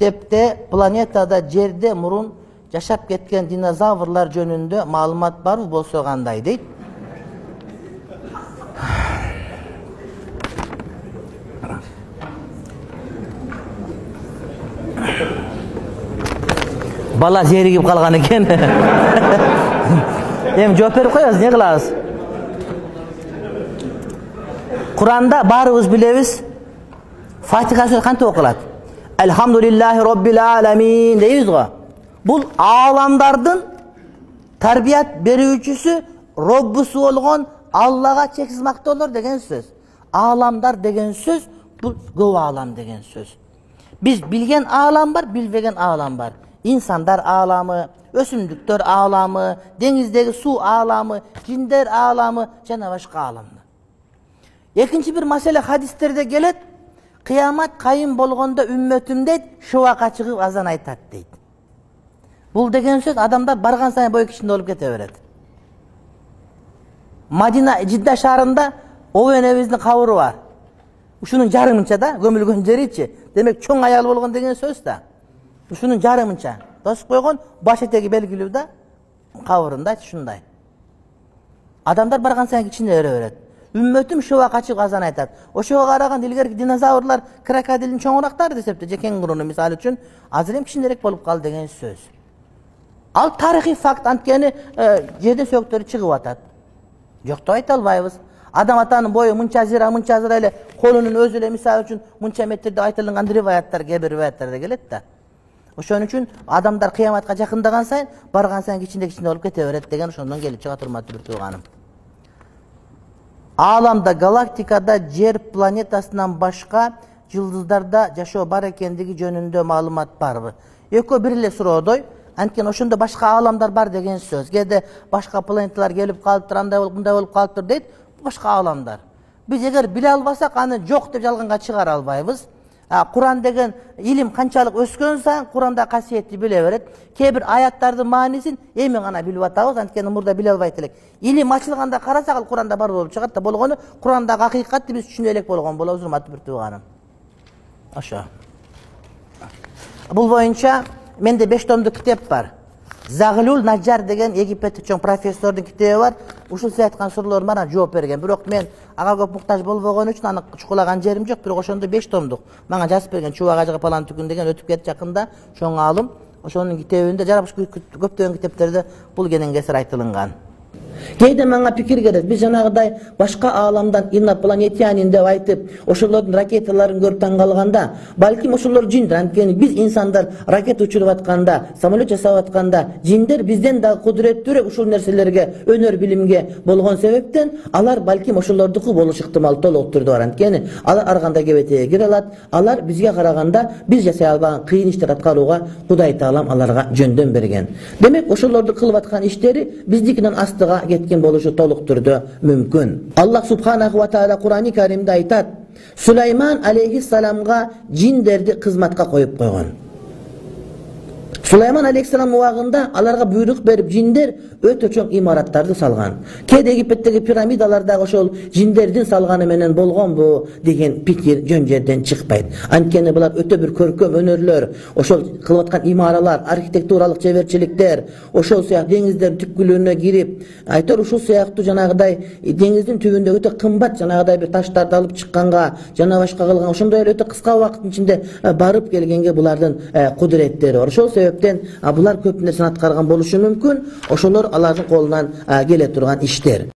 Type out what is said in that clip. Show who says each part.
Speaker 1: китепте планетада жерде мурун жашап кеткен динозаврлар жөнүндө маалымат барбы, болсо кандай дейт. Бала зеригип калган экен. Эми жооп берип коебуз, эмне кылабыз? Куранда баарыбыз билебиз, Фатиха сүрөсү кантип окулат? Элхамдулиллахи роббил аламин дейбиз го. Бул ааламдардын тарбият берүүчүсү, Роббусу болгон Аллага чексиз мактоолор деген сөз. Ааламдар деген сөз, бул көп аалам деген сөз. Биз билген аалам бар, билбеген аалам бар. İnsanlar ağlamı, ösümlüktör ağlamı, denizdeki su ağlamı, cinler ağlamı, jana başka ağlamı. Ekinci bir mesele hadislerde gelet, kıyamet kayın bolgonda ümmetim deyt, şovaqa çıkıp azan aytat deyt. Bul degen söz adamlar bargan sayın boyu kişinde olup keteberet. Madina Cidda şahrında Oven evizinin kavuru var. Uşunun jarımınça da gömülgön jeri içi. Demek çoğun ayalı bolgon degen söz da. Uşunun jarımınça basıp koygon baş etegi belgilүү da kavurunda şunday. Adamlar bargan sayın içinde öre-öret. Ümmetim şova kaçıp azan aytat. O şova karagan ilgerki dinozavrlar krokodilin çoğunakları desepti. Jeken gurunu misal üçün azır hem kişinderek bolup kal degen söz. Al tarihi fakt antkeni жерден söktörü çıkıp atat. Joktu ayta albayбыз. Adam atanın boyu mınça zira ile kolunun özüyle misal üçün mınça metrede aytılıngan rivayatlar, gebir rivayatlarda gelet da. Oşon üçün adamlar kıyamatga jakındagan sayın, bargan sayın içinde olup keteberet degen oşondan gelip çıga turmaptı bir tuğanım. Alamda, galaktikada, Jer planetasından başka yıldızlarda yaşoo bar ekendigi jönündө maalumat barбы? Eko bir ele suroodoy. Antkeni oşonda başka alamlar bar degen söz. Kede başka planetalar gelip kalıptır, андай bolup, мындай bolup kalıptır deyt. Başka alamlar. Biz eğer bile albasak, anı jok dep жалганга чыгара албайбыз. Kur'an degen ilim kançalık öskön sayın Kur'anda kasiyetli bile veret. Kebir ayattardın manisin emin ana bilip atabız. Antkeni burada bile albayt elek. İlim açılganda karasak Kur'anda bar bolup çıgat da bolgonu Kur'anda hakikatli biz düşüne elek bolgon bolabız urmatly bir tuğanım. Aşağı. Bul boyunca mende 5 tomduk kitap var. Zaghlul Najjar degen Egipetlik çoğun professorдун kitabi var. Uşul siz aytkan sorularıma bana жооп берген. Бирок men ага көп muhtaç bolбогон үчүn аны çukulagan jerim жок. Бирок ошондо 5 tomduk. Мага жазып берген Чубак ажыга палан түкүн деген өтүп кетти жакында. Чоң алым. Ошонун китебинде жарабыш көптөгөн китептерде бул кенен кесир айтылган. Кейде мага пикир келет. Биз жанагыдай башка ааламдан инопланетянин деп айтып, ошолордун ракеталарын көрүп таң калганда, балким ошолор жиндер. Анткени биз инсандар ракета учуруп атканда, самолет жасап атканда, жиндер бизден да кудуреттүүрөөк ушул нерселерге, өнөр билимге болгон себептен алар балким ошолордуку болуш ыктымал толук түрдө бар. Анткени алар ар кандай кебетеге кире алат. Алар бизге караганда биз жасай албаган кыйын иштер аткарууга Кудай Таалам аларга жөндөн берген. Демек ошолорду кылып аткан иштери биздикинен астыга ketken boluşu толук түрдө мүмкүн. Allah subhanahu wa ta'ala Kur'an-ı Kerim'de aytat. Süleyman aleyhisselamga jindерди kızmatка koyup koygon. Süleyman aleyhisselam убагында аларга буйрук берип жиндер өтө чоң имараттарды салган. Кээде Египеттеги пирамидалардагы ошол жиндердин салганы менен болгонбу деген пикир жөн жерден чыкпайт. Анткени булар өтө бир көркөм өнөрлөр, ошол кылып аткан имаралар, архитектуралык чеберчиликтер, ошол сыяктуу деңиздердин түпкүлүнө кирип, айтор ушул сыяктуу жанагыдай деңиздин түбүндө өтө кымбат жанагыдай бир таштарды алып чыкканга, жана башка кылган ошондой эле өтө кыска убакыттын ичинде барып келгенге булардын кудуреттери бар. Ошол себептен булар көп нерсени аткарган болушу мүмкүн. Ошолор алардын колунан келе турган иштер.